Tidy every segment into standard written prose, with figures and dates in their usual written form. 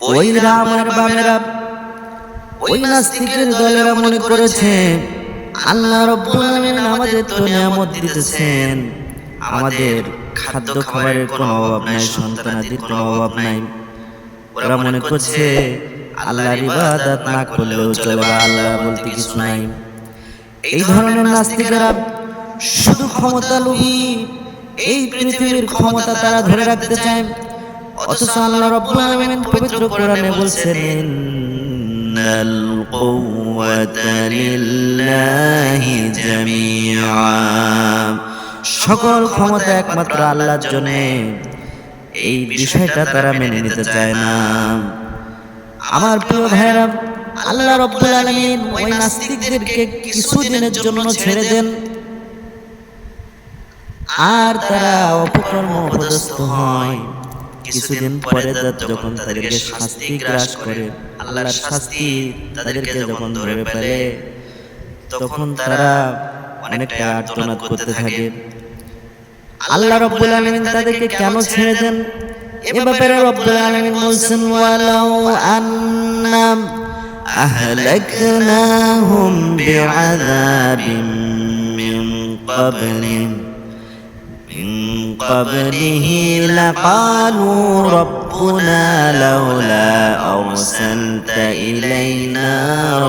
ওই রামের বামেরা ওই নাস্তিকের দলেরা মনে করেছে আল্লাহ রাব্বুল আলামিন আমাদের তো নিয়ামত দিতেছেন, আমাদের খাদ্য খাবারের কোনো অভাব নাই, সন্তানাদির কোনো অভাব নাই। ওরা মনে করছে আল্লাহর ইবাদত না করলেও চলে, আল্লাহ বলতে কিছু নাই। এই ধরনের নাস্তিকেরা শুধু ক্ষমতা লোভী, এই পৃথিবীর ক্ষমতা তারা ধরে রাখতে চায়। অথচ আল্লাহ রাব্বুল আলামিন পবিত্র কোরআনে বলছেন ইন্নাল কুওয়াতা লিল্লাহি জামিআ, সকল ক্ষমতা একমাত্র আল্লাহর জন্য। এই বিষয়টা তারা মেনে নিতে চায় না। আমার প্রিয় ভাইরা, আল্লাহ রাব্বুল আলামিন ওই নাস্তিকদেরকে কিছুদিনের জন্য ছেড়ে দেন, আর তারা অপকর্ম অপদস্থ হয়। কিছুদিন পরে যখন তাদেরকে শাস্তি গ্রাস করে, আল্লাহর শাস্তি তাদেরকে যখন ধরে ফেলে, তখন তারা অনেকটা আর্তনাদ করতে থাকে। আল্লাহ রাব্বুল আলামিন তাদেরকে কেন ছেড়ে দেন এ ব্যাপারে রাব্বুল আলামিন বলছেন ওয়ালাউ আন্না আহলাকনাহুম বিআযাবিম মিন قبله لقالوا ربنا لولا أرسلت إلينا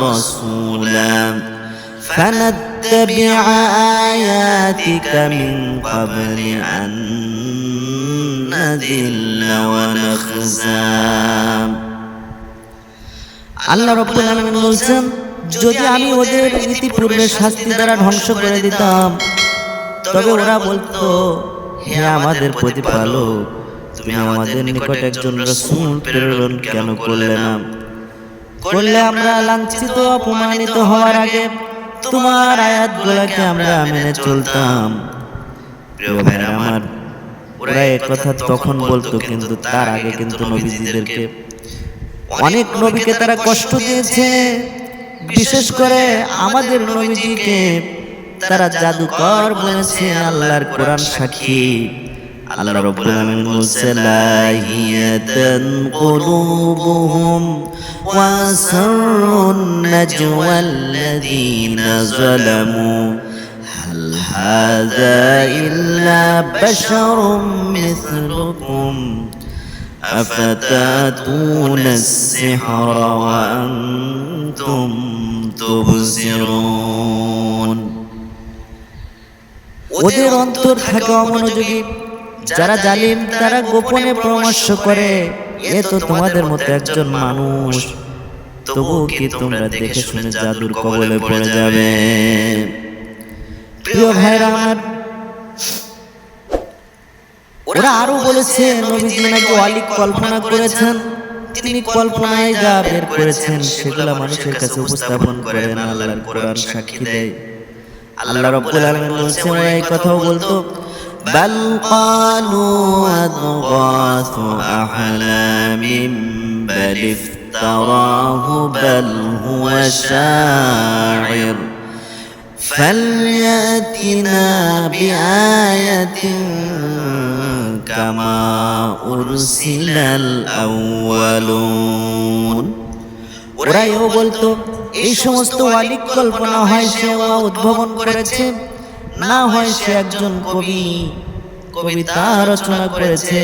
رسولا فنتبع آياتك من قبل أن نذل ونخزى। আল্লাহ রাব্বুল আলামিন বলছেন, যদি আমি ওদের ইতিপূর্বে শাস্তি দ্বারা ধ্বংস করে দিতাম, তবে ওরা বলতো হে আমাদের প্রতিপালক, তুমি আমাদের নিকট একজন রাসূল প্রেরণ কেন করলে না? করলে আমরা লাঞ্ছিত অপমানিত হওয়ার আগে তোমার আয়াতগুলোকে আমরা মেনে চলতাম। প্রিয় ভাইরা আমার, ওরা এই কথা তখন বলতো, কিন্তু তার আগে কিন্তু নবীজিদেরকে, অনেক নবীকে তারা কষ্ট দিয়েছে। বিশেষ করে আমাদের নবীজিকে তারা জাদুকর বলেছে, আল্লাহর কোরআন সাক্ষী। আল্লাহ রাব্বুল আলামিন বলছেন লাহিয়াতান কুলুবুহুম ওয়া সাররুন নাজওয়াল্লাযীনা যালামু হাল হাযা ইল্লা বাশারুম মিছলুকুম আফাতাতুনাস সিহরা ওয়া আনতুম তুবসিরুন। ওদের অন্তর থাকে অমনোযোগী, যারা জালিম তারা গোপনে পরামর্শ করে এ তো তোমাদের মতো একজন মানুষ, তবু কি তোমরা দেখে শুনে জাদুর কবলে পড়ে যাবে? প্রিয় ভাইরা আমার, ওরা আরো বলেছে নবীজি নাকি অলিক কল্পনা করেছেন, তিনি কল্পনায় যা বের করেছেন সেগুলা মানুষের কাছে উপস্থাপন করেন, আল্লাহর কোরআন সাক্ষী দেয়। আল্লাহ রাব্বুল আলামিন বলছেন, ওরা এই কথাও বলতো বাল ক্বালু আদগাসু আহলামিম বাল ইফতারাহু বাল হুয়া শাইর ফালইয়াতিনা বিআয়াতিন কামা উরসিলাল আউয়ালুন। ওরা এও বলতো এই সমস্ত অলিক কল্পনা হয় সে উদ্ভাবন করেছে, না হয় সে একজন কবি কবিতা রচনা করেছে,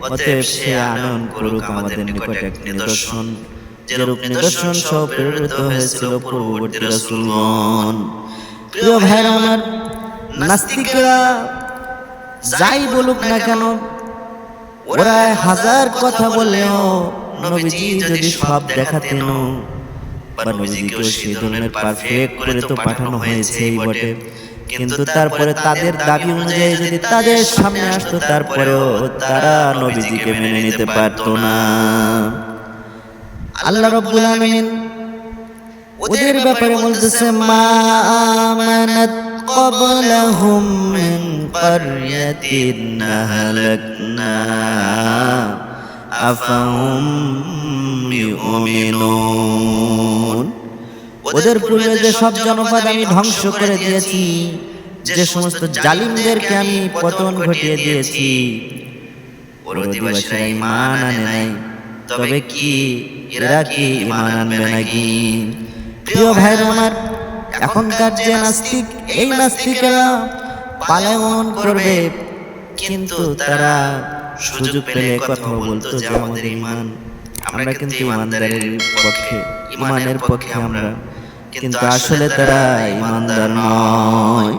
অতএব সে আনয়ন করুক আমাদের নিকট এক নিদর্শন, যেরূপ নিদর্শন সহ প্রেরিত হয়েছিল পূর্ববর্তী রাসূলগণ। প্রিয় ভাইরা আমার, নাস্তিকরা যাই বলুক না কেন, ওরা হাজার কথা বললেও নবীজি যদি সব দেখাতেন, বা নবীজিকে সেই ধরনের পারফেক্ট করে তো পাঠানো হয়েছে এই বটে, কিন্তু তারপরে তাদের দাবি অনুযায়ী যদি তাদের সামনে আসতো, তারপরেও তারা নবীজিকে মেনে নিতে পারতো না। আল্লাহ রাব্বুল আলামিন ওদের ব্যাপারে বলতেছে মা আমানাত ক্বাবলাহুম মিন ক্বরয়াতিন আহলাকনা আফাহুম ইউমিনুন। ওদের পূর্বে যে সব জনপদ আমি ধ্বংস করে দিয়েছি, যে সমস্ত জালিমদেরকে আমি পতন ঘটিয়ে দিয়েছি, ওর অধিবাসীরা ঈমান আনে নাই, তবে কি এরা কি ঈমান আনবে নাকি? প্রিয় ভাইরা আমার, এখনকার যে নাস্তিক, এই নাস্তিকেরা পালায়ন করবে, কিন্তু তারা সুযোগ পেলে কথা বলতো যে আমাদের ঈমান, আমরা কিন্তু ঈমানদারের পক্ষে, ঈমানের পক্ষে আমরা, কিন্তু আসলে তারা ঈমানদার নয়।